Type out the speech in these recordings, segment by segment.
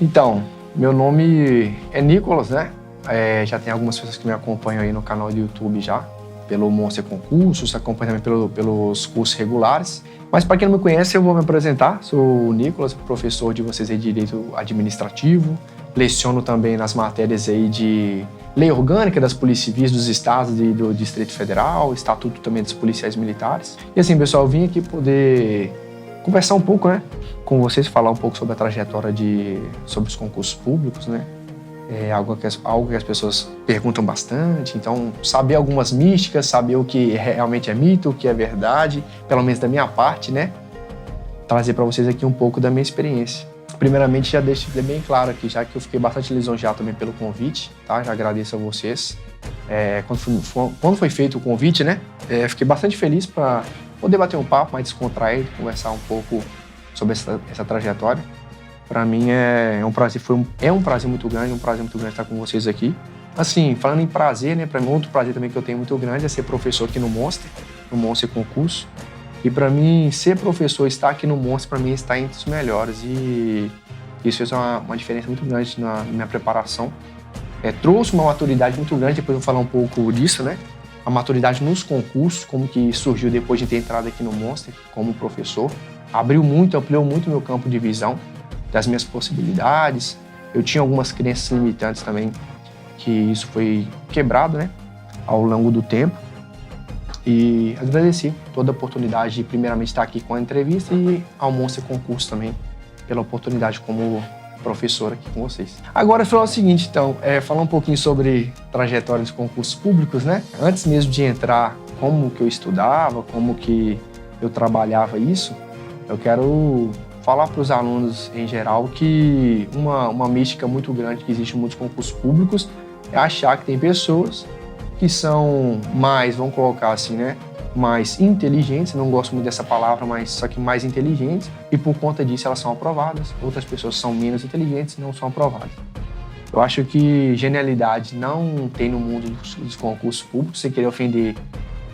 Então, meu nome é Nicolas, né? Já tem algumas pessoas que me acompanham aí no canal do YouTube já, pelo Monster Concursos, acompanham também pelos cursos regulares. Mas para quem não me conhece, eu vou me apresentar. Sou o Nicolas, professor de vocês aí de Direito Administrativo. Leciono também nas matérias aí de Lei Orgânica das Polícias Civis dos Estados e do Distrito Federal, Estatuto também dos Policiais Militares. E assim, pessoal, eu vim aqui poder conversar um pouco, né, com vocês, falar um pouco sobre a trajetória sobre os concursos públicos, né? É algo que as pessoas perguntam bastante, então saber algumas místicas, saber o que realmente é mito, o que é verdade, pelo menos da minha parte, né? Trazer para vocês aqui um pouco da minha experiência. Primeiramente, já deixo bem claro aqui, já que eu fiquei bastante lisonjeado também pelo convite, tá? Já agradeço a vocês. Quando foi feito o convite, né? Fiquei bastante feliz para poder bater um papo mais descontraído, conversar um pouco sobre essa trajetória. Para mim é um prazer muito grande, estar com vocês aqui. Assim, falando em prazer, né? Para mim, outro prazer também que eu tenho muito grande é ser professor aqui no Monster Concurso. E para mim, ser professor, estar aqui no Monster, para mim, está entre os melhores. E isso fez uma diferença muito grande na minha preparação. Trouxe uma maturidade muito grande, depois eu vou falar um pouco disso, né? A maturidade nos concursos, como que surgiu depois de ter entrado aqui no Monster como professor. Ampliou muito meu campo de visão, das minhas possibilidades. Eu tinha algumas crenças limitantes também, que isso foi quebrado, né, ao longo do tempo. E agradeci toda a oportunidade de, primeiramente, estar aqui com a entrevista e ao Monster Concurso também, pela oportunidade como professor aqui com vocês. Agora, falar o seguinte, então, falar um pouquinho sobre trajetória dos concursos públicos, né? Antes mesmo de entrar, como que eu estudava, como que eu trabalhava isso, eu quero falar para os alunos em geral que uma mística muito grande que existe em muitos concursos públicos é achar que tem pessoas que são mais, vamos colocar assim, né, mais inteligentes, não gosto muito dessa palavra, mas só que mais inteligentes, e por conta disso elas são aprovadas. Outras pessoas são menos inteligentes e não são aprovadas. Eu acho que genialidade não tem no mundo dos concursos públicos, sem querer ofender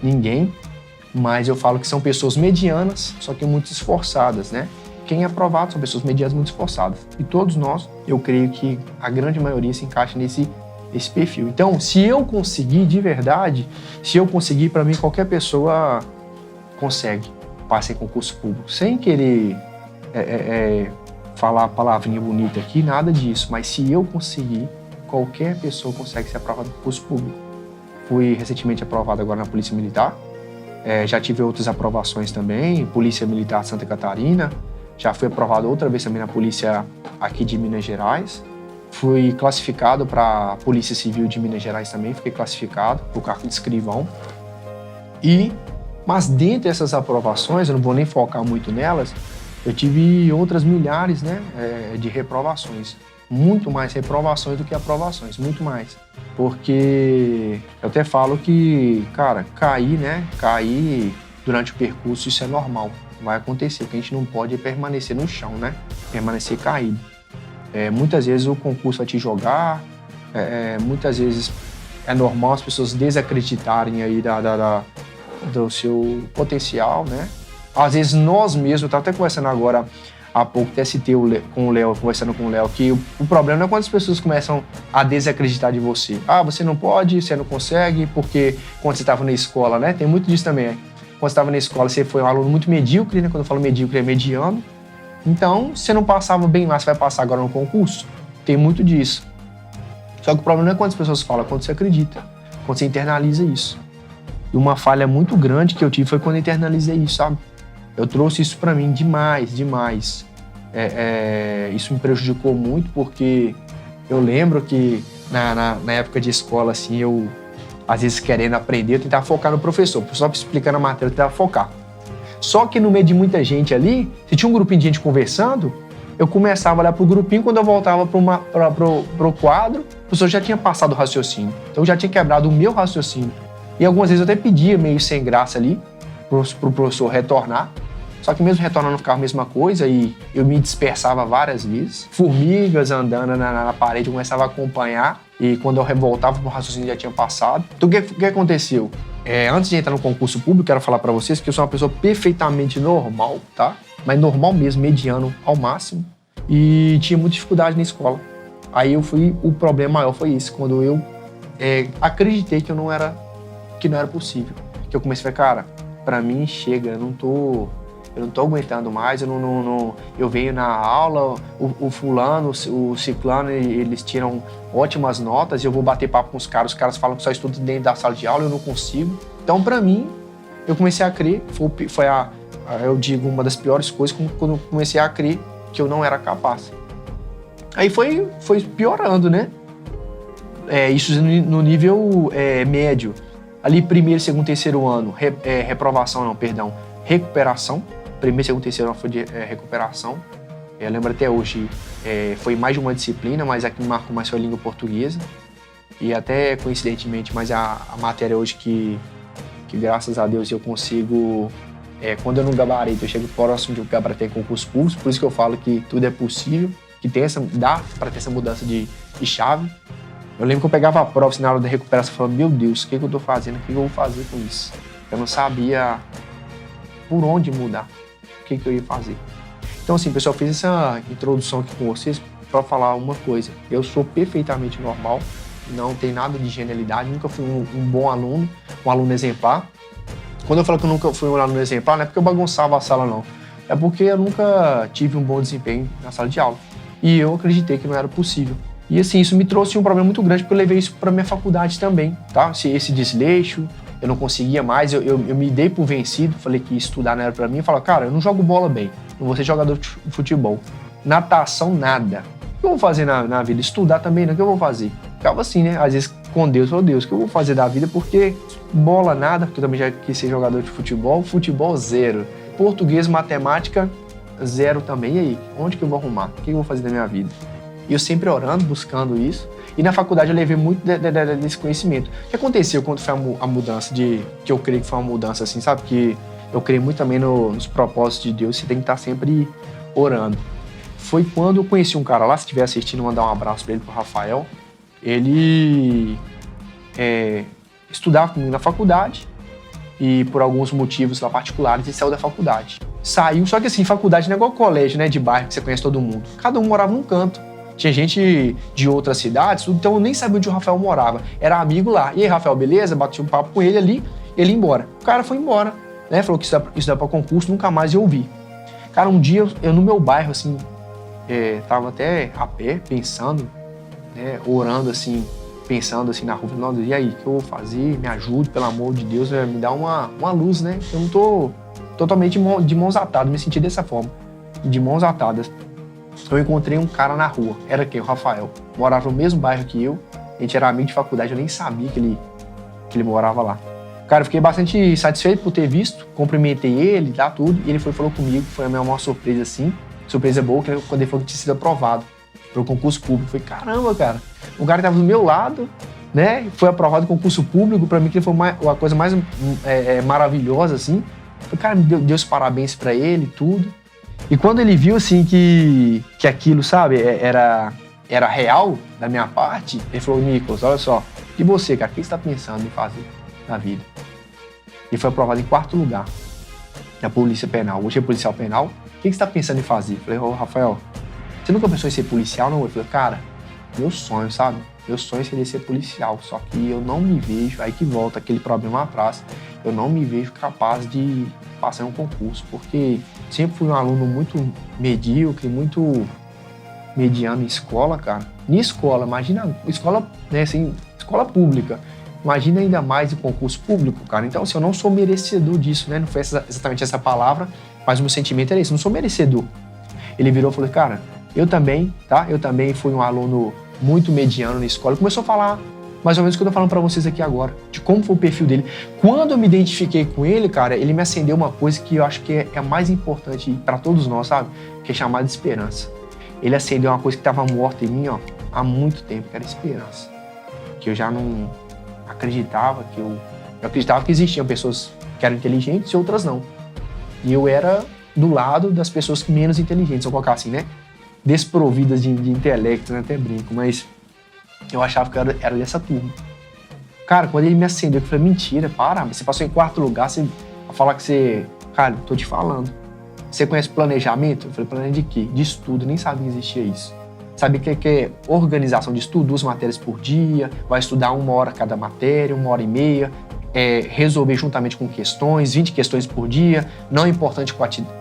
ninguém, mas eu falo que são pessoas medianas, só que muito esforçadas, né? Quem é aprovado são pessoas medianas muito esforçadas. E todos nós, eu creio que a grande maioria se encaixa nesse perfil. Então, se eu conseguir de verdade, para mim, qualquer pessoa consegue passar em concurso público. Sem querer falar a palavrinha bonita aqui, nada disso. Mas se eu conseguir, qualquer pessoa consegue ser aprovada no concurso público. Fui recentemente aprovado agora na Polícia Militar. Já tive outras aprovações também, Polícia Militar de Santa Catarina. Já fui aprovado outra vez também na Polícia aqui de Minas Gerais. Fui classificado para a Polícia Civil de Minas Gerais também, fiquei classificado para o cargo de escrivão. Mas dentre essas aprovações, eu não vou nem focar muito nelas, eu tive outras milhares, né, de reprovações. Muito mais reprovações do que aprovações, muito mais. Porque eu até falo que, cara, cair durante o percurso, isso é normal. Vai acontecer, o que a gente não pode é permanecer no chão, né? Permanecer caído. Muitas vezes o concurso vai te jogar, muitas vezes é normal as pessoas desacreditarem aí do seu potencial, né? Às vezes nós mesmos, eu estava até conversando agora há pouco, até citei conversando com o Léo, que o problema não é quando as pessoas começam a desacreditar de você. Ah, você não pode, você não consegue, porque quando você estava na escola, né? Tem muito disso também, Quando você estava na escola, você foi um aluno muito medíocre, né? Quando eu falo medíocre, é mediano. Então, você não passava bem lá, você vai passar agora no concurso? Tem muito disso. Só que o problema não é quando as pessoas falam, é quando você acredita, quando você internaliza isso. E uma falha muito grande que eu tive foi quando eu internalizei isso, sabe? Eu trouxe isso pra mim demais. Isso me prejudicou muito porque eu lembro que na época de escola, assim, eu, às vezes, querendo aprender, eu tentava focar no professor. Só explicando a matéria, eu tentava focar. Só que no meio de muita gente ali, se tinha um grupinho de gente conversando, eu começava a olhar pro grupinho, quando eu voltava pro quadro, o professor já tinha passado o raciocínio. Então eu já tinha quebrado o meu raciocínio. E algumas vezes eu até pedia, meio sem graça ali, pro professor retornar. Só que mesmo retornando ficava a mesma coisa e eu me dispersava várias vezes. Formigas andando na parede, eu começava a acompanhar e quando eu voltava pro raciocínio já tinha passado. Então o que aconteceu? Antes de entrar no concurso público, quero falar pra vocês que eu sou uma pessoa perfeitamente normal, tá? Mas normal mesmo, mediano ao máximo. e tinha muita dificuldade na escola. Aí o problema maior foi isso, quando eu acreditei que não era possível. Que eu comecei a falar, cara, pra mim chega, eu não tô aguentando mais, eu venho na aula, o fulano, o ciclano, eles tiram ótimas notas, eu vos bater papo com os caras falam que só estudo dentro da sala de aula, eu não consigo. Então, pra mim, eu comecei a crer, foi eu digo, uma das piores coisas, quando eu comecei a crer que eu não era capaz. Aí foi piorando, né? Isso no nível médio. Ali, primeiro, segundo, terceiro ano, recuperação. Primeiro, segundo, terceiro ano foi de recuperação. Eu lembro até hoje, foi mais de uma disciplina, mas a que me marcou mais foi a língua portuguesa. E até, coincidentemente, mas a matéria hoje que graças a Deus eu consigo, quando eu não gabarito, eu chego próximo de um gabarito em concurso público, por isso que eu falo que tudo é possível, que dá para ter essa mudança de chave. Eu lembro que eu pegava a prova assim, na hora da recuperação, falando, meu Deus, o que eu tô fazendo? O que eu vou fazer com isso? Eu não sabia por onde mudar, o que eu ia fazer. Então, assim, pessoal, eu fiz essa introdução aqui com vocês para falar uma coisa. Eu sou perfeitamente normal, não tem nada de genialidade, nunca fui um bom aluno, um aluno exemplar. Quando eu falo que eu nunca fui um aluno exemplar, não é porque eu bagunçava a sala, não. É porque eu nunca tive um bom desempenho na sala de aula. E eu acreditei que não era possível. E assim, isso me trouxe um problema muito grande, porque eu levei isso para minha faculdade também, tá? Esse desleixo, eu não conseguia mais, eu me dei por vencido, falei que estudar não era para mim, eu falava, cara, eu não jogo bola bem, não vou ser jogador de futebol. Natação, nada. O que eu vou fazer na vida? Estudar também, não, o que eu vou fazer? Ficava assim, né? Às vezes com Deus, oh Deus, o que eu vou fazer da vida? Porque bola, nada, porque eu também já quis ser jogador de futebol, zero. Português, matemática, zero também. E aí, onde que eu vou arrumar? O que eu vou fazer da minha vida? E eu sempre orando, buscando isso. E na faculdade eu levei muito desse conhecimento. O que aconteceu quando foi a mudança que eu creio que foi uma mudança assim, sabe? Que eu creio muito também nos propósitos de Deus, você tem que estar sempre orando. Foi quando eu conheci um cara lá, se estiver assistindo, mandar um abraço para ele, pro Rafael. Ele estudava comigo na faculdade e por alguns motivos lá particulares ele saiu da faculdade. Saiu, só que assim, faculdade não é igual colégio, né, de bairro que você conhece todo mundo. Cada um morava num canto. Tinha gente de outras cidades, então eu nem sabia onde o Rafael morava. Era amigo lá. E aí, Rafael, beleza? Bati um papo com ele ali, ele ia embora. O cara foi embora, né? Falou que isso dá pra concurso, nunca mais eu vi. Cara, um dia eu no meu bairro, assim, tava até a pé, pensando, né? Orando, assim, pensando assim na rua. E aí, o que eu vou fazer? Me ajude, pelo amor de Deus, me dá uma luz, né? Eu não tô totalmente de mãos atadas, me senti dessa forma, de mãos atadas. Eu encontrei um cara na rua, era quem? O Rafael. Morava no mesmo bairro que eu, a gente era amigo de faculdade, eu nem sabia que ele morava lá. Cara, eu fiquei bastante satisfeito por ter visto, cumprimentei ele, tá, tudo, e ele falou comigo, foi a minha maior surpresa, assim, surpresa boa, quando ele falou que tinha sido aprovado pro concurso público. Eu falei, caramba, cara, o cara que tava do meu lado, né, foi aprovado no concurso público, pra mim que foi a coisa mais maravilhosa, assim. Eu falei, cara, deu os parabéns pra ele, tudo. E quando ele viu, assim, que aquilo, sabe, era real da minha parte, ele falou, Nicolas, olha só, e você, cara, o que você tá pensando em fazer na vida? Ele foi aprovado em 4º lugar na Polícia Penal. Hoje é policial penal. O que você tá pensando em fazer? Eu falei, ô, Rafael, você nunca pensou em ser policial, não? Ele falou, cara, meu sonho, sabe? Meu sonho seria ser policial, só que eu não me vejo, aí que volta aquele problema atrás, eu não me vejo capaz de passar em um concurso, porque sempre fui um aluno muito medíocre, muito mediano em escola, cara. Em escola, imagina, escola, né, assim, escola pública, imagina ainda mais em concurso público, cara. Então, assim, eu não sou merecedor disso, né? Não foi exatamente essa palavra, mas o meu sentimento era isso, não sou merecedor. Ele virou e falou, cara, eu também, tá? Eu também fui um aluno muito mediano na escola. Ele começou a falar mais ou menos o que eu tô falando pra vocês aqui agora, de como foi o perfil dele. Quando eu me identifiquei com ele, cara, ele me acendeu uma coisa que eu acho que é a mais importante pra todos nós, sabe? Que é chamada de esperança. Ele acendeu uma coisa que tava morta em mim, ó, há muito tempo, que era esperança. Que eu já não acreditava, eu acreditava que existiam pessoas que eram inteligentes e outras não. E eu era do lado das pessoas menos inteligentes, vou colocar assim, né? Desprovidas de intelecto, né? Até brinco, mas eu achava que eu era dessa turma. Cara, quando ele me acendeu, eu falei, mentira, para, você passou em 4º lugar, você vai falar que você... Cara, tô te falando. Você conhece planejamento? Eu falei, planejamento de quê? De estudo, nem sabia que existia isso. Sabe o que é organização de estudo? 2 matérias por dia, vai estudar 1 hora cada matéria, 1h30, resolver juntamente com questões, 20 questões por dia, não é importante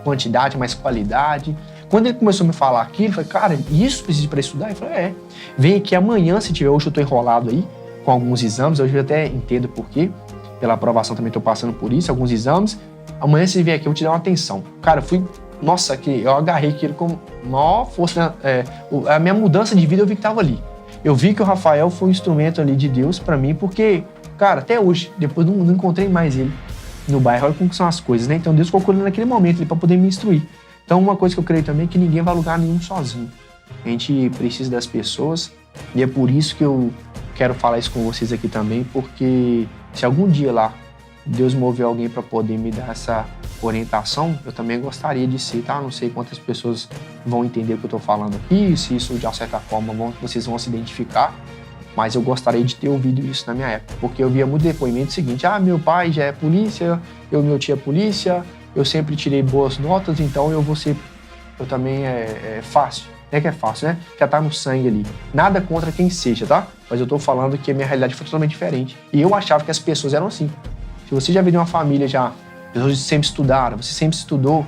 quantidade, mas qualidade. Quando ele começou a me falar aquilo, eu falei, cara, isso precisa para estudar? Eu falei, vem aqui amanhã, se tiver, hoje eu estou enrolado aí com alguns exames, hoje eu até entendo por quê, pela aprovação também estou passando por isso, alguns exames. Amanhã você vier aqui, eu vou te dar uma atenção. Cara, eu fui, nossa, que eu agarrei aquilo com maior força, a minha mudança de vida eu vi que estava ali. Eu vi que o Rafael foi um instrumento ali de Deus para mim, porque, cara, até hoje, depois não encontrei mais ele no bairro, olha como são as coisas, né? Então Deus colocou ele naquele momento ali para poder me instruir. Então uma coisa que eu creio também é que ninguém vai a lugar nenhum sozinho. A gente precisa das pessoas e é por isso que eu quero falar isso com vocês aqui também, porque se algum dia lá Deus mover alguém para poder me dar essa orientação, eu também gostaria de ser, tá? Não sei quantas pessoas vão entender o que eu estou falando aqui, se isso de certa forma vocês vão se identificar, mas eu gostaria de ter ouvido isso na minha época, porque eu via muito depoimento seguinte, meu pai já é polícia, meu tio é polícia, eu sempre tirei boas notas, então eu também é fácil. É que é fácil, né? Já tá no sangue ali. Nada contra quem seja, tá? Mas eu tô falando que a minha realidade foi totalmente diferente. E eu achava que as pessoas eram assim. Se você já veio de uma família, pessoas sempre estudaram, você sempre estudou,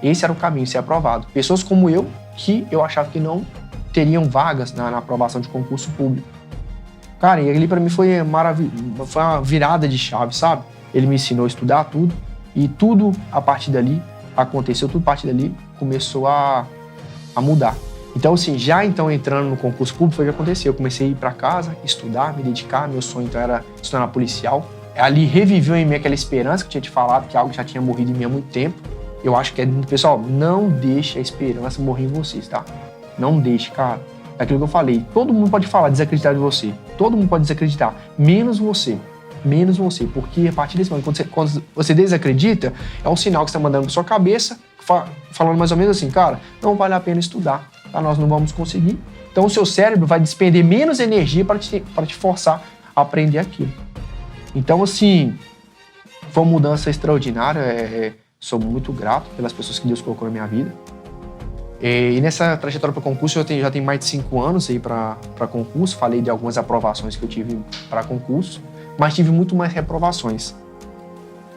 esse era o caminho, ser aprovado. Pessoas como eu, que eu achava que não teriam vagas na aprovação de concurso público. Cara, e ali pra mim foi uma virada de chave, sabe? Ele me ensinou a estudar tudo, e tudo a partir dali aconteceu, tudo a partir dali começou a mudar. Então, assim, entrando no concurso público foi o que aconteceu. Eu comecei a ir para casa, estudar, me dedicar. Meu sonho, então, era estudar na policial. Ali reviveu em mim aquela esperança que eu tinha te falado, que algo já tinha morrido em mim há muito tempo. Eu acho que pessoal, não deixe a esperança morrer em vocês, tá? Não deixe, cara. É aquilo que eu falei. Todo mundo pode falar, desacreditar de você. Todo mundo pode desacreditar. Menos você. Menos você. Porque a partir desse momento, quando você desacredita, é um sinal que você está mandando para sua cabeça, falando mais ou menos assim, cara, não vale a pena estudar, tá? Nós não vamos conseguir. Então o seu cérebro vai despender menos energia para te forçar a aprender aquilo. Então, assim, foi uma mudança extraordinária. Sou muito grato pelas pessoas que Deus colocou na minha vida. E nessa trajetória para concurso, eu já tenho mais de 5 anos aí para concurso. Falei de algumas aprovações que eu tive para concurso, mas tive muito mais reprovações.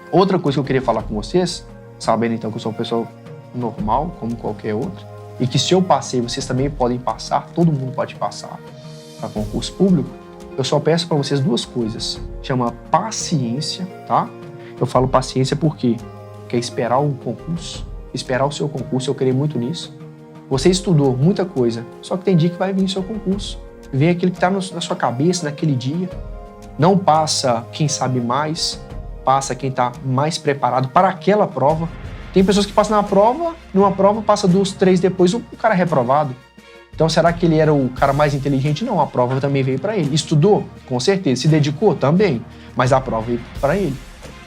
Outra coisa que eu queria falar com vocês, sabendo então que eu sou uma pessoa normal, como qualquer outra, e que se eu passei, vocês também podem passar, todo mundo pode passar para concurso público, eu só peço para vocês 2 coisas. Chama paciência, tá? Eu falo paciência porque quer esperar o concurso, esperar o seu concurso, eu creio muito nisso. Você estudou muita coisa, só que tem dia que vai vir o seu concurso. Vem aquilo que está na sua cabeça naquele dia. Não passa quem sabe mais, passa quem está mais preparado para aquela prova. Tem pessoas que passam numa prova, passa 2, 3 depois, o cara é reprovado. Então, será que ele era o cara mais inteligente? Não, a prova também veio para ele. Estudou? Com certeza. Se dedicou? Também. Mas a prova veio para ele.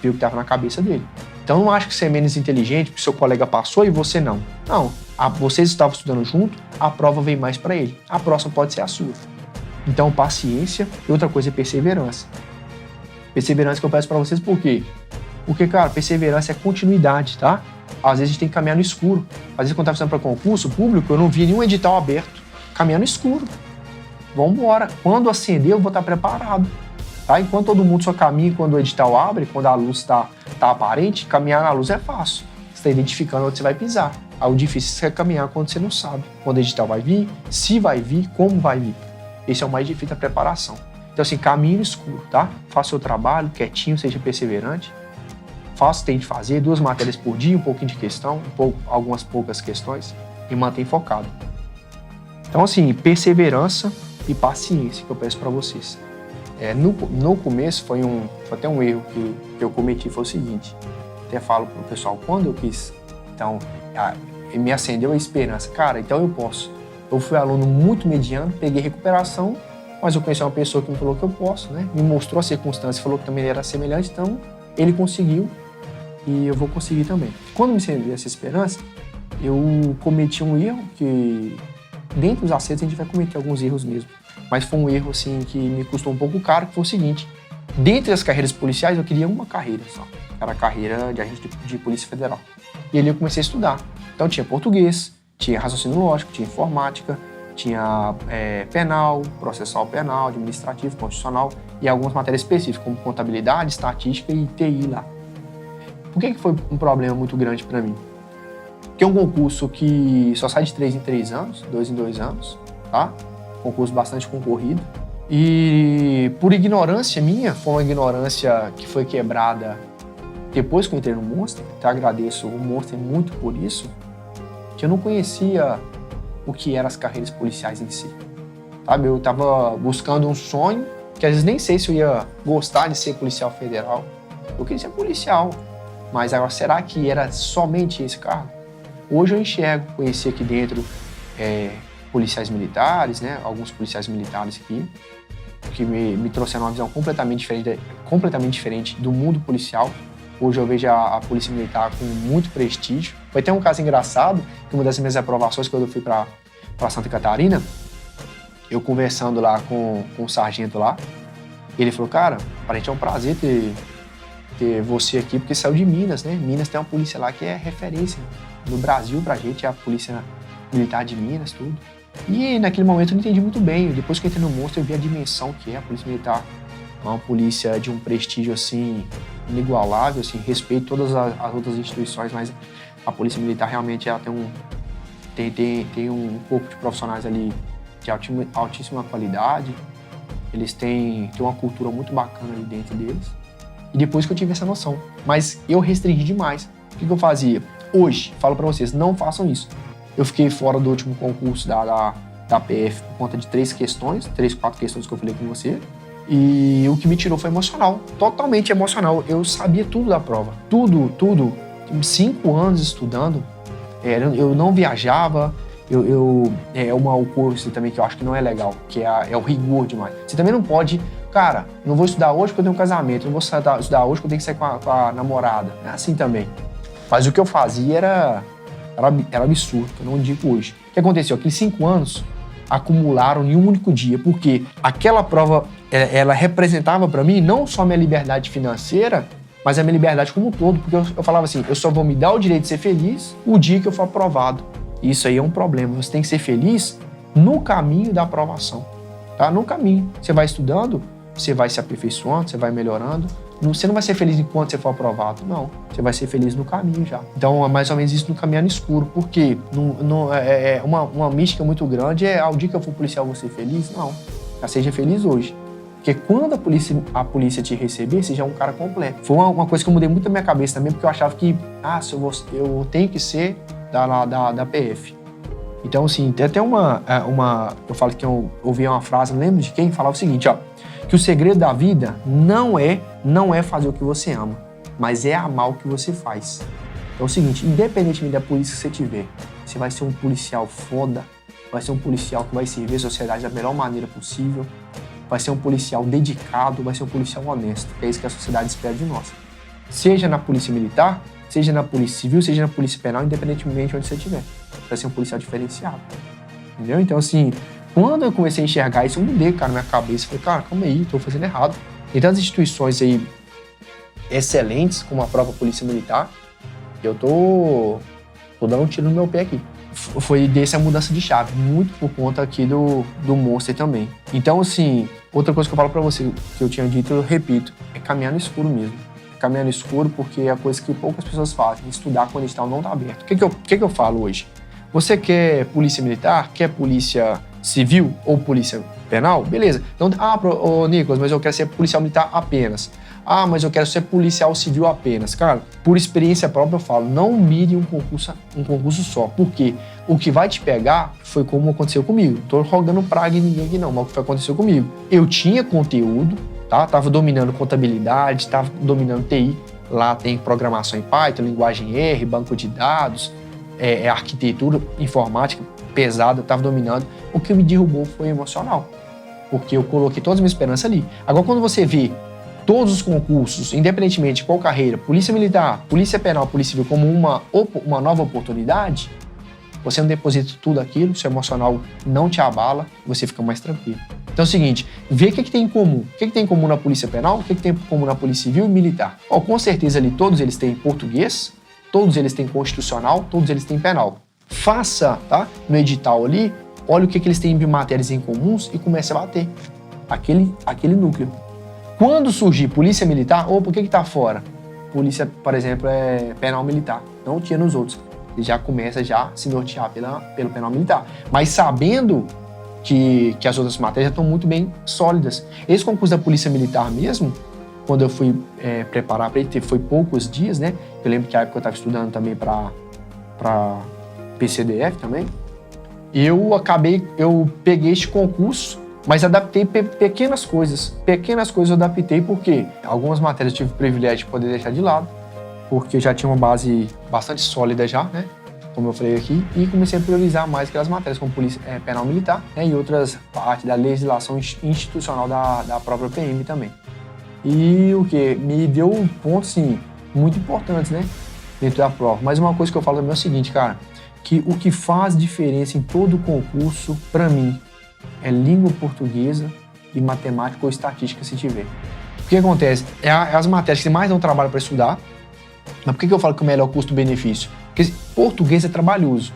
Viu o que estava na cabeça dele. Então, não acho que você é menos inteligente porque seu colega passou e você não. Não. Vocês estavam estudando junto, a prova veio mais para ele. A próxima pode ser a sua. Então, paciência. E outra coisa é perseverança. Perseverança que eu peço para vocês por quê? Porque, cara, perseverança é continuidade, tá? Às vezes a gente tem que caminhar no escuro. Às vezes, quando eu estava estudando para concurso público, eu não via nenhum edital aberto. Caminhar no escuro. Vamos embora. Quando acender, eu vou estar preparado. Tá? Enquanto todo mundo só caminha quando o edital abre, quando a luz está aparente, caminhar na luz é fácil. Você está identificando onde você vai pisar. O difícil é caminhar quando você não sabe. Quando o edital vai vir, se vai vir, como vai vir. Esse é o mais difícil da preparação. Então, assim, caminhe no escuro, tá? Faça o seu trabalho, quietinho, seja perseverante. Faça o que tem de fazer, 2 matérias por dia, um pouquinho de questão, algumas poucas questões, e mantenha focado. Então, assim, perseverança e paciência que eu peço para vocês. No começo foi até um erro que eu cometi, foi o seguinte, até falo pro pessoal, quando eu quis, então, me acendeu a esperança, cara, então eu posso. Eu fui aluno muito mediano, peguei recuperação, mas eu conheci uma pessoa que me falou que eu posso, né? Me mostrou a circunstância, falou que também era semelhante, então ele conseguiu e eu vou conseguir também. Quando me acendeu essa esperança, eu cometi um erro que, dentro dos acertos, a gente vai cometer alguns erros mesmo. Mas foi um erro, assim, que me custou um pouco caro, que foi o seguinte. Dentre as carreiras policiais, eu queria uma carreira só. Era a carreira de agente de Polícia Federal. E ali eu comecei a estudar. Então tinha português, tinha raciocínio lógico, tinha informática, tinha penal, processual penal, administrativo, constitucional e algumas matérias específicas, como contabilidade, estatística e TI lá. Por que foi um problema muito grande para mim? Porque é um concurso que só sai de 3 em 3 anos, 2 em 2 anos, tá? Concurso bastante concorrido. E por ignorância minha, foi uma ignorância que foi quebrada depois que eu entrei no Monster, então agradeço o Monster muito por isso, que eu não conhecia o que eram as carreiras policiais em si. Sabe? Eu estava buscando um sonho, que às vezes nem sei se eu ia gostar de ser policial federal. Eu queria ser policial, mas agora será que era somente esse cargo? Hoje eu enxergo, conheci aqui dentro policiais militares, né? Alguns policiais militares aqui, que me trouxeram uma visão completamente diferente do mundo policial. Hoje eu vejo a Polícia Militar com muito prestígio. Foi até um caso engraçado, que uma das minhas aprovações, quando eu fui para Santa Catarina, eu conversando lá com o sargento lá, ele falou, cara, pra gente é um prazer ter você aqui, porque saiu de Minas, né? Minas tem uma polícia lá que é referência no Brasil pra gente, é a Polícia Militar de Minas, tudo. E naquele momento eu não entendi muito bem. Depois que eu entrei no Monster, eu vi a dimensão que é a Polícia Militar. É uma polícia de um prestígio, assim, inigualável, assim, respeito todas as outras instituições, mas a Polícia Militar realmente ela tem um corpo de profissionais ali de altíssima qualidade. Eles têm uma cultura muito bacana ali dentro deles. E depois que eu tive essa noção. Mas eu restringi demais. O que eu fazia? Hoje, falo pra vocês, não façam isso. Eu fiquei fora do último concurso da PF por conta de 3, 4 questões que eu falei com você. E o que me tirou foi emocional, totalmente emocional. Eu sabia tudo da prova, tudo. 5 anos estudando, eu não viajava. O curso também que eu acho que não é legal, que é o rigor demais. Você também não pode, cara, não vou estudar hoje porque eu tenho um casamento, não vou estudar hoje porque eu tenho que sair com a namorada. É assim também. Mas o que eu fazia era absurdo, eu não digo hoje. O que aconteceu? Aqueles 5 anos acumularam em um único dia, porque aquela prova, ela representava para mim não só a minha liberdade financeira, mas a minha liberdade como um todo, porque eu falava assim, eu só vou me dar o direito de ser feliz o dia que eu for aprovado. Isso aí é um problema, você tem que ser feliz no caminho da aprovação, tá? No caminho. Você vai estudando, você vai se aperfeiçoando, você vai melhorando. Você não vai ser feliz enquanto você for aprovado, não. Você vai ser feliz no caminho já. Então, é mais ou menos isso no caminhar no escuro. Porque uma mística muito grande ao dia que eu for policial, eu vou ser feliz? Não. Já seja feliz hoje. Porque quando a polícia te receber, você já é um cara completo. Foi uma coisa que eu mudei muito na minha cabeça também, porque eu achava que eu tenho que ser da PF. Então, assim, tem até eu falo que eu ouvi uma frase, não lembro de quem, falava o seguinte, ó, que o segredo da vida não é fazer o que você ama, mas é amar o que você faz. É o seguinte, independentemente da polícia que você tiver, você vai ser um policial foda, vai ser um policial que vai servir a sociedade da melhor maneira possível, vai ser um policial dedicado, vai ser um policial honesto. É isso que a sociedade espera de nós. Seja na polícia militar, seja na polícia civil, seja na polícia penal, independentemente de onde você estiver. Vai ser um policial diferenciado. Entendeu? Então, assim, quando eu comecei a enxergar isso, eu mudei, cara, minha cabeça. Falei, cara, calma aí, tô fazendo errado. Tem tantas instituições aí excelentes, como a própria Polícia Militar, que eu tô dando um tiro no meu pé aqui. Foi dessa mudança de chave, muito por conta aqui do Monster também. Então, assim, outra coisa que eu falo pra você, que eu tinha dito, eu repito, é caminhar no escuro mesmo. É caminhar no escuro porque é a coisa que poucas pessoas fazem, estudar quando o edital não tá aberto. O que eu falo hoje? Você quer polícia militar? Quer polícia civil ou polícia penal? Beleza. Então, Nicolas, mas eu quero ser policial militar apenas. Mas eu quero ser policial civil apenas. Cara, por experiência própria eu falo, não mire um concurso só. Porque o que vai te pegar foi como aconteceu comigo. Não tô rogando praga em ninguém aqui não, mas o que aconteceu comigo. Eu tinha conteúdo, tá? Tava dominando contabilidade, tava dominando TI. Lá tem programação em Python, linguagem R, banco de dados, arquitetura informática pesada, eu tava dominando. O que me derrubou foi emocional. Porque eu coloquei toda a minha esperança ali. Agora, quando você vê todos os concursos, independentemente de qual carreira, polícia militar, polícia penal, polícia civil, como uma nova oportunidade, você não deposita tudo aquilo, seu emocional não te abala, você fica mais tranquilo. Então é o seguinte, vê o que tem em comum. O que tem em comum na polícia penal, o que tem em comum na polícia civil e militar. Com certeza ali todos eles têm português, Todos eles têm constitucional, todos eles têm penal. Faça, tá? No edital ali, olha o que eles têm de matérias em comuns e comece a bater aquele núcleo. Quando surgir polícia militar, por que tá fora? Polícia, por exemplo, é penal militar. Não tinha nos outros. Ele já começa a se nortear pelo penal militar. Mas sabendo que as outras matérias já estão muito bem sólidas. Esse concurso da polícia militar mesmo, quando eu fui preparar para ele, foi poucos dias, né? Eu lembro que a época eu estava estudando também para PCDF também. Eu peguei este concurso, mas adaptei pequenas coisas. Pequenas coisas eu adaptei porque algumas matérias eu tive o privilégio de poder deixar de lado, porque eu já tinha uma base bastante sólida já, né? Como eu falei aqui, e comecei a priorizar mais aquelas matérias, como polícia penal militar, né? E outras partes da legislação institucional da própria PM também. E o que? Me deu pontos, sim, muito importantes, né? Dentro da prova. Mas uma coisa que eu falo também é o seguinte, cara, que o que faz diferença em todo concurso, para mim, é língua portuguesa e matemática ou estatística, se tiver. O que acontece? É as matérias que mais dão trabalho para estudar. Mas por que eu falo que o melhor custo-benefício? Porque português é trabalhoso.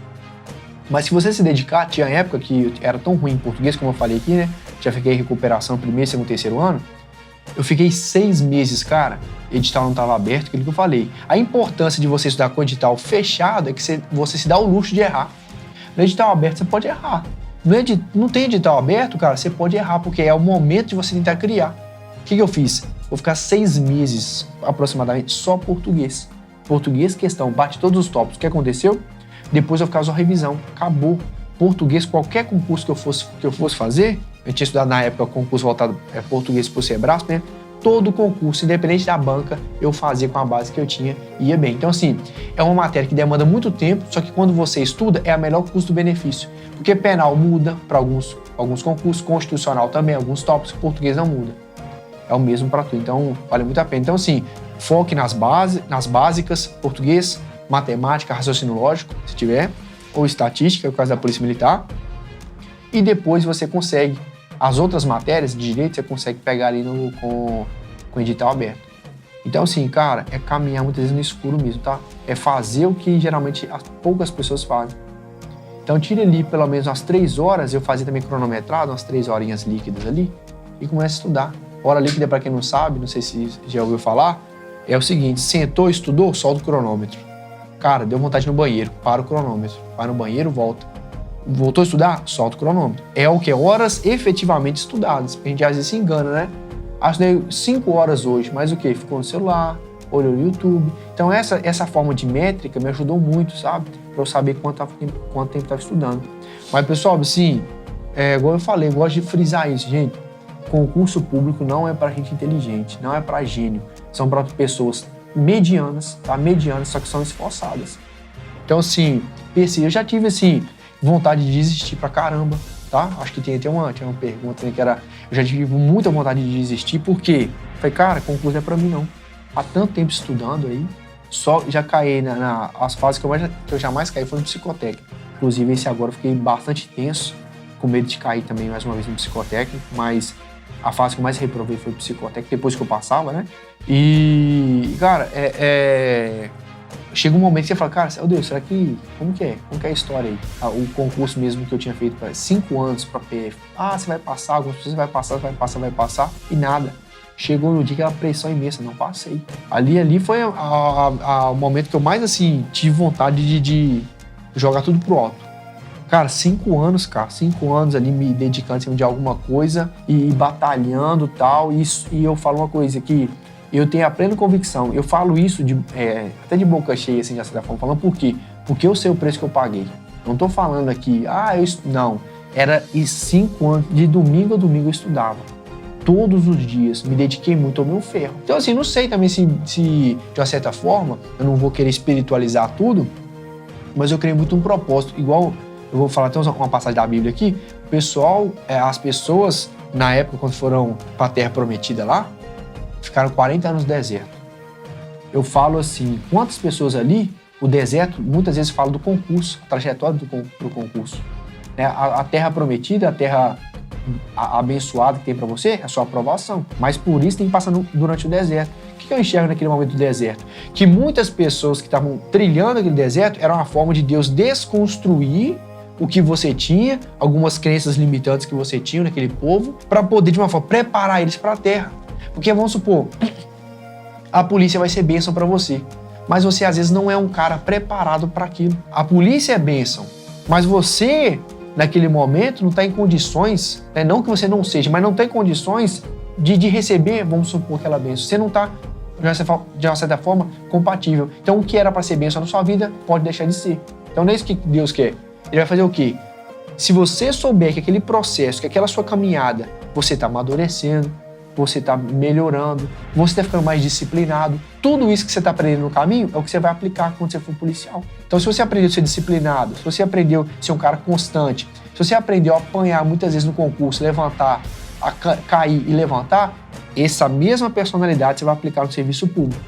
Mas se você se dedicar, tinha época que era tão ruim em português, como eu falei aqui, né? Já fiquei em recuperação primeiro, segundo, terceiro ano. Eu fiquei 6 meses, cara, edital não estava aberto, aquilo que eu falei. A importância de você estudar com edital fechado é que você se dá o luxo de errar. No edital aberto você pode errar. Não tem edital aberto, cara, você pode errar, porque é o momento de você tentar criar. O que eu fiz? Vou ficar 6 meses, aproximadamente, só português. Português, questão, bate todos os tópicos. O que aconteceu? Depois eu ficava só revisão. Acabou. Português, qualquer concurso que eu fosse fazer, eu tinha estudado na época concurso voltado português por Sebrasp, né? Todo concurso, independente da banca, eu fazia com a base que eu tinha e ia bem. Então, assim, é uma matéria que demanda muito tempo, só que quando você estuda, é a melhor custo-benefício. Porque penal muda para alguns concursos, constitucional também, alguns tópicos, português não muda. É o mesmo para tudo, então vale muito a pena. Então, assim, foque nas básicas, português, matemática, raciocínio lógico, se tiver, ou estatística, no caso da Polícia Militar, e depois você consegue, as outras matérias de direito, você consegue pegar ali com o edital aberto. Então, assim, cara, é caminhar muitas vezes no escuro mesmo, tá? É fazer o que geralmente poucas pessoas fazem. Então, tire ali pelo menos umas 3 horas, eu fazia também cronometrado, umas 3 horinhas líquidas ali, e comece a estudar. Hora líquida, para quem não sabe, não sei se já ouviu falar, é o seguinte: sentou, estudou, solta o cronômetro. Cara, deu vontade no banheiro, para o cronômetro. Vai no banheiro, volta. Voltou a estudar? Solta o cronômetro. É o que? Horas efetivamente estudadas. A gente às vezes se engana, né? Estudei 5 horas hoje, mas o que? Ficou no celular, olhou no YouTube. Então essa forma de métrica me ajudou muito, sabe? Para eu saber quanto tempo estava estudando. Mas, pessoal, assim, igual eu falei, eu gosto de frisar isso, gente. Concurso público não é para gente inteligente, não é para gênio. São para pessoas medianas, tá? Medianas, só que são esforçadas. Então, assim, eu já tive, assim, vontade de desistir pra caramba, tá? Acho que tinha uma pergunta, né, que era... Eu já tive muita vontade de desistir, porque falei, cara, concurso não é pra mim, não. Há tanto tempo estudando aí, só já caí as fases que eu jamais caí foi no psicotécnico. Inclusive, esse agora eu fiquei bastante tenso, com medo de cair também mais uma vez no psicotécnico, mas a fase que eu mais reprovei foi o psicotécnico, depois que eu passava, né? E, cara, chega um momento que você fala, cara, meu Deus, será que... Como que é a história aí? O concurso mesmo que eu tinha feito para 5 anos para PF. Você vai passar, algumas pessoas vai passar, e nada. Chegou no dia aquela pressão imensa, não passei. Ali foi o momento que eu mais, assim, tive vontade de jogar tudo pro alto. Cara, 5 anos ali me dedicando em cima de alguma coisa e batalhando e tal. E eu falo uma coisa que eu tenho a plena convicção. Eu falo isso até de boca cheia, assim, de certa forma. Falando por quê? Porque eu sei o preço que eu paguei. Não tô falando aqui, não. Era 5 anos, de domingo a domingo eu estudava. Todos os dias, me dediquei muito ao meu ferro. Então, assim, não sei também se de uma certa forma, eu não vou querer espiritualizar tudo, mas eu creio muito num propósito. Igual, eu vou falar até uma passagem da Bíblia aqui, o pessoal, as pessoas, na época, quando foram para a Terra Prometida lá, ficaram 40 anos no deserto. Eu falo assim, quantas pessoas ali, o deserto, muitas vezes fala do concurso, a trajetória do concurso. A Terra Prometida, a Terra abençoada que tem para você, é a sua aprovação. Mas por isso tem que passar durante o deserto. O que que eu enxergo naquele momento do deserto? Que muitas pessoas que estavam trilhando aquele deserto era uma forma de Deus desconstruir o que você tinha, algumas crenças limitantes que você tinha naquele povo, para poder, de uma forma, preparar eles para a terra. Porque, vamos supor, a polícia vai ser bênção para você, mas você, às vezes, não é um cara preparado para aquilo. A polícia é bênção, mas você, naquele momento, não está em condições, né? Não que você não seja, mas não está em condições de receber, vamos supor, aquela bênção. Você não está, de uma certa forma, compatível. Então, o que era para ser bênção na sua vida pode deixar de ser. Então, não é isso que Deus quer. Ele vai fazer o quê? Se você souber que aquele processo, que aquela sua caminhada, você está amadurecendo, você está melhorando, você está ficando mais disciplinado, tudo isso que você está aprendendo no caminho é o que você vai aplicar quando você for policial. Então, se você aprendeu a ser disciplinado, se você aprendeu a ser um cara constante, se você aprendeu a apanhar muitas vezes no concurso, levantar, a cair e levantar, essa mesma personalidade você vai aplicar no serviço público.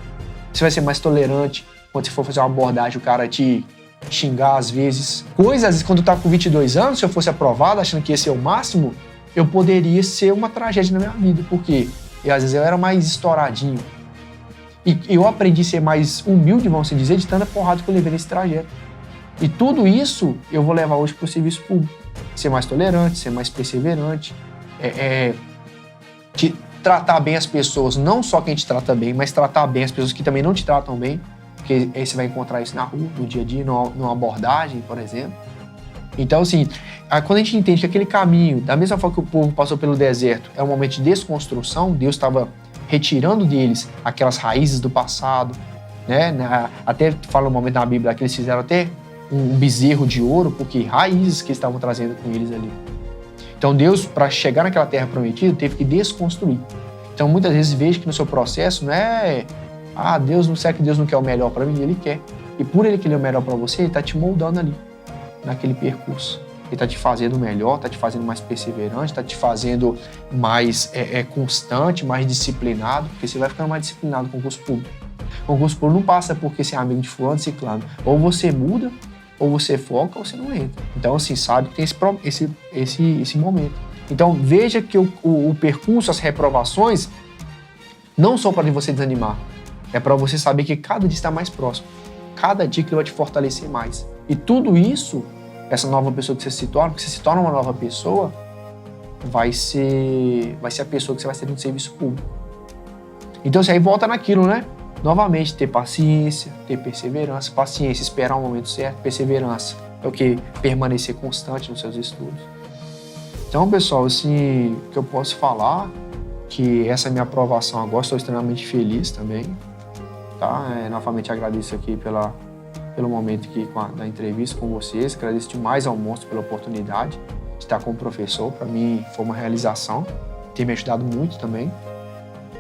Você vai ser mais tolerante quando você for fazer uma abordagem, o cara te xingar às vezes. Coisas, às vezes, quando eu estava com 22 anos, se eu fosse aprovado, achando que ia ser o máximo, eu poderia ser uma tragédia na minha vida, porque às vezes eu era mais estouradinho. E eu aprendi a ser mais humilde, vamos dizer, de tanta porrada que eu levei nesse trajeto. E tudo isso eu vou levar hoje para o serviço público. Ser mais tolerante, ser mais perseverante, tratar bem as pessoas, não só quem te trata bem, mas tratar bem as pessoas que também não te tratam bem, porque aí você vai encontrar isso na rua, no dia a dia, numa abordagem, por exemplo. Então, assim, quando a gente entende que aquele caminho, da mesma forma que o povo passou pelo deserto, é um momento de desconstrução, Deus estava retirando deles aquelas raízes do passado, né? Até fala um momento na Bíblia que eles fizeram até um bezerro de ouro, porque raízes que eles estavam trazendo com eles ali. Então, Deus, para chegar naquela terra prometida, teve que desconstruir. Então, muitas vezes, vejo que no seu processo não é Deus, não será que Deus não quer o melhor para mim? Ele quer. E por Ele querer o melhor para você, Ele está te moldando ali, naquele percurso. Ele está te fazendo melhor, está te fazendo mais perseverante, está te fazendo mais constante, mais disciplinado, porque você vai ficando mais disciplinado com o concurso público. O concurso público não passa porque você é amigo de fulano, ciclano. Ou você muda, ou você foca, ou você não entra. Então, assim, sabe que tem esse momento. Então, veja que o percurso, as reprovações, não são para você desanimar. É para você saber que cada dia está mais próximo. Cada dia que ele vai te fortalecer mais. E tudo isso, essa nova pessoa que você se torna, porque você se torna uma nova pessoa, vai ser a pessoa que você vai ser no serviço público. Então, você aí volta naquilo, né? Novamente, ter paciência, ter perseverança. Paciência, esperar o momento certo. Perseverança é o que? Permanecer constante nos seus estudos. Então, pessoal, assim, o que eu posso falar, que essa é a minha aprovação agora, estou extremamente feliz também. Tá? Novamente agradeço aqui pelo momento aqui da entrevista com vocês. Agradeço demais ao Monstro pela oportunidade de estar com o professor. Para mim foi uma realização. Tem me ajudado muito também.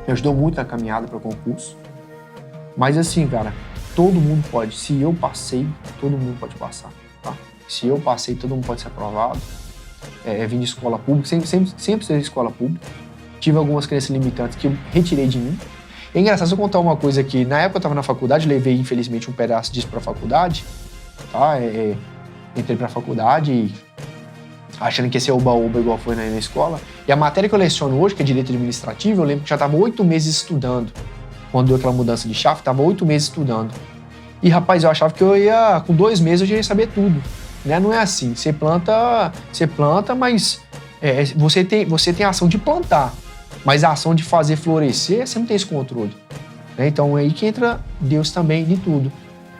Me ajudou muito na caminhada para o concurso. Mas assim, cara, todo mundo pode. Se eu passei, todo mundo pode passar. Tá? Se eu passei, todo mundo pode ser aprovado. Vim de escola pública, sempre ser de escola pública. Tive algumas crenças limitantes que eu retirei de mim. É engraçado, se eu contar uma coisa aqui, na época eu estava na faculdade, levei infelizmente um pedaço disso para a faculdade, tá? Entrei para a faculdade achando que ia ser oba-oba igual foi na escola. E a matéria que eu leciono hoje, que é Direito Administrativo, eu lembro que já estava 8 meses estudando. Quando deu aquela mudança de chave, estava 8 meses estudando. E, rapaz, eu achava que com 2 meses eu já ia saber tudo. Né? Não é assim. Você planta, mas você tem a ação de plantar. Mas a ação de fazer florescer, você não tem esse controle. Né? Então é aí que entra Deus também de tudo.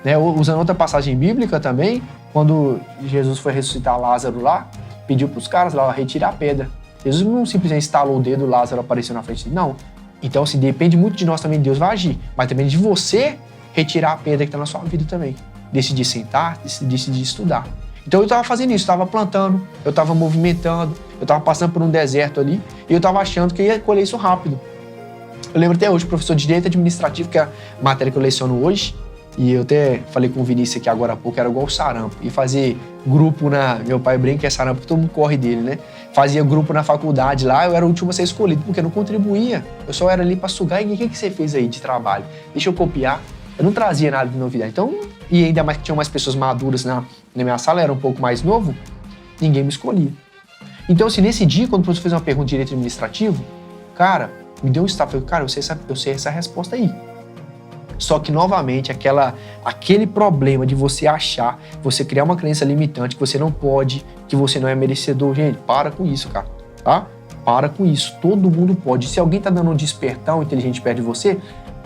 Né? Usando outra passagem bíblica também, quando Jesus foi ressuscitar Lázaro lá, pediu para os caras lá, retirar a pedra. Jesus não simplesmente estalou o dedo, Lázaro apareceu na frente dele, não. Então, assim, depende muito de nós também, Deus vai agir. Mas também de você retirar a pedra que está na sua vida também. Decidir sentar, decidir estudar. Então eu estava fazendo isso, estava plantando, eu estava movimentando, eu estava passando por um deserto ali e eu estava achando que eu ia colher isso rápido. Eu lembro até hoje, o professor de Direito Administrativo, que é a matéria que eu leciono hoje, e eu até falei com o Vinícius aqui agora há pouco, era igual o sarampo. E fazer grupo meu pai brinca que é sarampo, porque todo mundo corre dele, né? Fazia grupo na faculdade lá, eu era o último a ser escolhido, porque eu não contribuía. Eu só era ali para sugar. E o que você fez aí de trabalho? Deixa eu copiar. Eu não trazia nada de novidade. Então, e ainda mais que tinham mais pessoas maduras na minha sala, eu era um pouco mais novo, ninguém me escolhia. Então, assim, nesse dia, quando o professor fez uma pergunta de Direito Administrativo, cara, me deu um estalo. Falei, cara, eu sei essa resposta aí. Só que, novamente, aquele problema de você achar, você criar uma crença limitante, que você não pode, que você não é merecedor. Gente, para com isso, cara, tá? Para com isso. Todo mundo pode. Se alguém tá dando um despertão inteligente perto de você,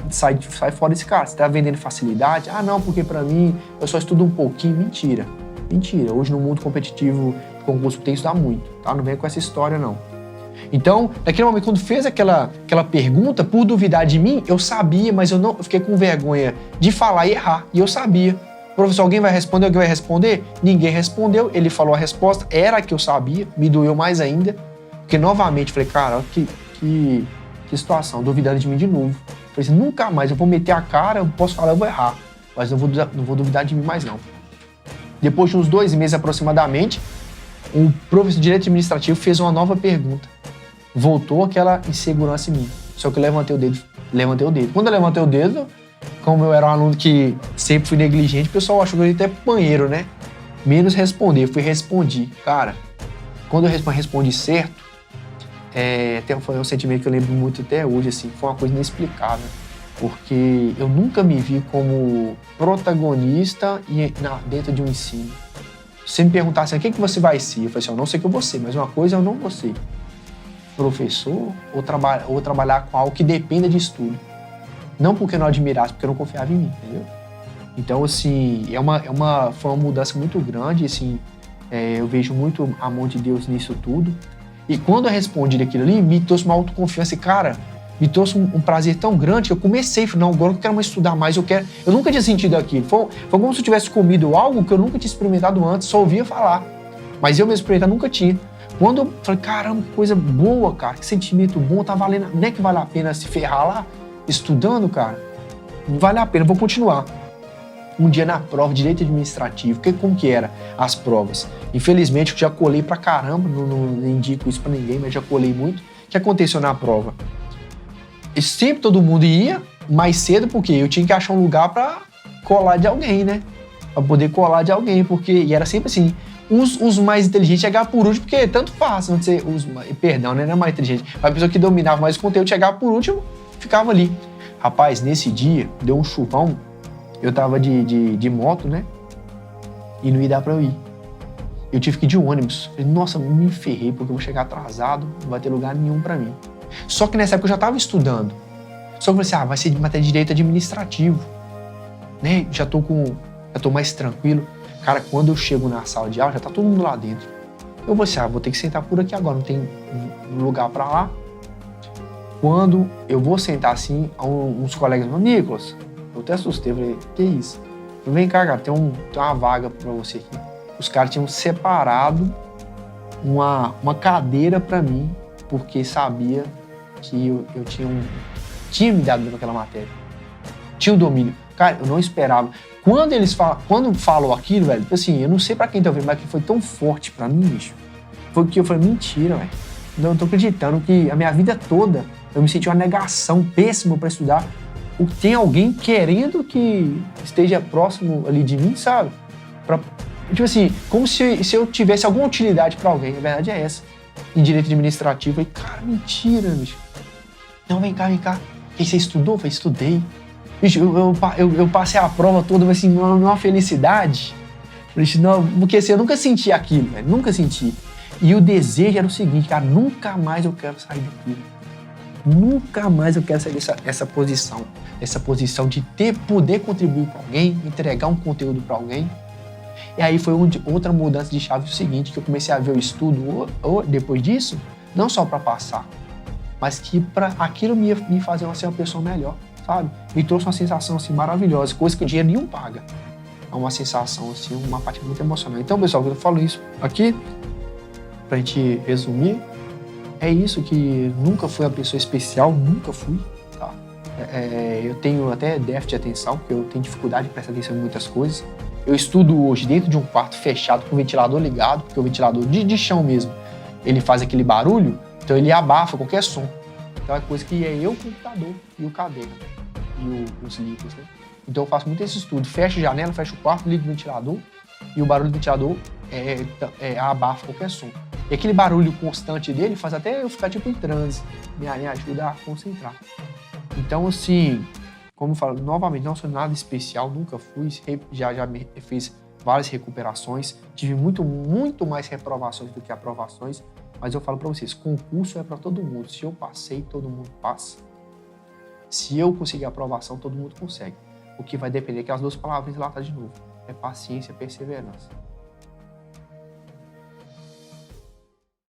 sai fora desse cara. Você tá vendendo facilidade? Ah, não, porque pra mim, eu só estudo um pouquinho. Mentira. Mentira. Hoje, no mundo competitivo, de concurso, tem que estudar muito, tá? Não vem com essa história, não. Então, naquele momento, quando fez aquela pergunta, por duvidar de mim, eu sabia, mas eu fiquei com vergonha de falar e errar. E eu sabia. Professor, alguém vai responder? Alguém vai responder? Ninguém respondeu. Ele falou a resposta, era a que eu sabia, me doeu mais ainda. Porque, novamente, falei, cara, que situação, duvidando de mim de novo. Falei assim, nunca mais, eu vou meter a cara, eu posso falar, eu vou errar. Mas não vou duvidar de mim mais, não. Depois de uns 2 meses aproximadamente, o professor de Direito Administrativo fez uma nova pergunta. Voltou aquela insegurança em mim. Só que eu levantei o dedo. Quando eu levantei o dedo, como eu era um aluno que sempre fui negligente, o pessoal achou que eu ia até pro banheiro, né? Menos responder, respondi. Cara, quando eu respondi certo, foi um sentimento que eu lembro muito até hoje, assim, foi uma coisa inexplicável. Porque eu nunca me vi como protagonista dentro de um ensino. Se você me perguntasse, o que você vai ser? Eu falei assim, eu não sei o que eu vou ser, mas uma coisa eu não vou ser. Professor ou trabalhar com algo que dependa de estudo. Não porque eu não admirasse, porque eu não confiava em mim, entendeu? Então, assim, foi uma mudança muito grande, assim, eu vejo muito a mão de Deus nisso tudo. E quando eu respondi daquilo ali, me trouxe uma autoconfiança e, cara, me trouxe um prazer tão grande que eu comecei, falei, não, agora eu quero mais estudar mais, eu nunca tinha sentido aquilo. Foi como se eu tivesse comido algo que eu nunca tinha experimentado antes, só ouvia falar. Mas eu mesmo experimentar nunca tinha. Quando eu falei, caramba, que coisa boa, cara, que sentimento bom, tá valendo, não é que vale a pena se ferrar lá, estudando, cara? Não vale a pena, vou continuar. Um dia na prova de Direito Administrativo, como que era as provas? Infelizmente, eu já colei pra caramba, não indico isso pra ninguém, mas já colei muito. O que aconteceu na prova? E sempre todo mundo ia mais cedo, porque eu tinha que achar um lugar pra colar de alguém, né? Pra poder colar de alguém, e era sempre assim, os mais inteligentes chegavam por último, porque tanto faz, não sei, perdão, né? Não é mais inteligente, mas a pessoa que dominava mais o conteúdo chegava por último, ficava ali. Rapaz, nesse dia, deu um chuvão, eu tava de moto, né? E não ia dar pra eu ir. Eu tive que ir de ônibus. Nossa, me ferrei, porque eu vou chegar atrasado, não vai ter lugar nenhum pra mim. Só que nessa época eu já tava estudando. Só que eu falei assim, vai ser de matéria de direito administrativo, né? Já tô mais tranquilo. Cara, quando eu chego na sala de aula, já tá todo mundo lá dentro. Eu vou assim, vou ter que sentar por aqui agora, não tem lugar pra lá. Quando eu vou sentar assim, uns colegas me falam, Nicolas, eu até assustei, eu falei, que isso? Eu falei, vem cá, cara, tem uma vaga pra você aqui. Os caras tinham separado uma cadeira pra mim, porque sabia que eu tinha me dado naquela matéria. Tinha o domínio. Cara, eu não esperava. Quando falou aquilo, velho, assim, eu não sei pra quem tá ouvindo, mas que foi tão forte pra mim, bicho. Foi que eu falei, mentira, velho. Não tô acreditando que a minha vida toda eu me senti uma negação péssima pra estudar. Tem alguém querendo que esteja próximo ali de mim, sabe? Tipo assim, como se eu tivesse alguma utilidade pra alguém. A verdade é essa. Em direito administrativo, eu falei, cara, mentira, bicho. Não, vem cá. O que você estudou? Eu falei, estudei. Bicho, eu passei a prova toda, assim, uma felicidade. Bicho, não, porque assim, eu nunca senti aquilo, velho, nunca senti. E o desejo era o seguinte, cara, nunca mais eu quero sair daquilo. Nunca mais eu quero sair dessa posição de poder contribuir para alguém, entregar um conteúdo para alguém. E aí foi outra mudança de chave, o seguinte, que eu comecei a ver o estudo, depois disso, não só para passar, mas que para aquilo me fazer ser uma pessoa melhor, sabe? Me trouxe uma sensação assim maravilhosa, coisa que o dinheiro nenhum paga. É uma sensação assim, uma parte muito emocionante. Então, pessoal, eu falo isso aqui, pra gente resumir, é isso, que nunca fui uma pessoa especial, nunca fui, tá? Eu tenho até déficit de atenção, porque eu tenho dificuldade de prestar atenção em muitas coisas. Eu estudo hoje dentro de um quarto fechado com o ventilador ligado, porque o ventilador de chão mesmo, ele faz aquele barulho, então ele abafa qualquer som. Então é coisa que é eu, o computador e o caderno e os livros, né? Então eu faço muito esse estudo, fecho a janela, fecho o quarto, ligo o ventilador e o barulho do ventilador abafa qualquer som. E aquele barulho constante dele faz até eu ficar tipo em transe, me ajuda a concentrar. Então assim, Como eu falo, novamente, não sou nada especial, nunca fui, já fiz várias recuperações, tive muito mais reprovações do que aprovações, mas eu falo para vocês, concurso é para todo mundo. Se eu passei, todo mundo passa. Se eu conseguir aprovação, todo mundo consegue. O que vai depender é aquelas duas palavras lá tá de novo. É paciência e perseverança.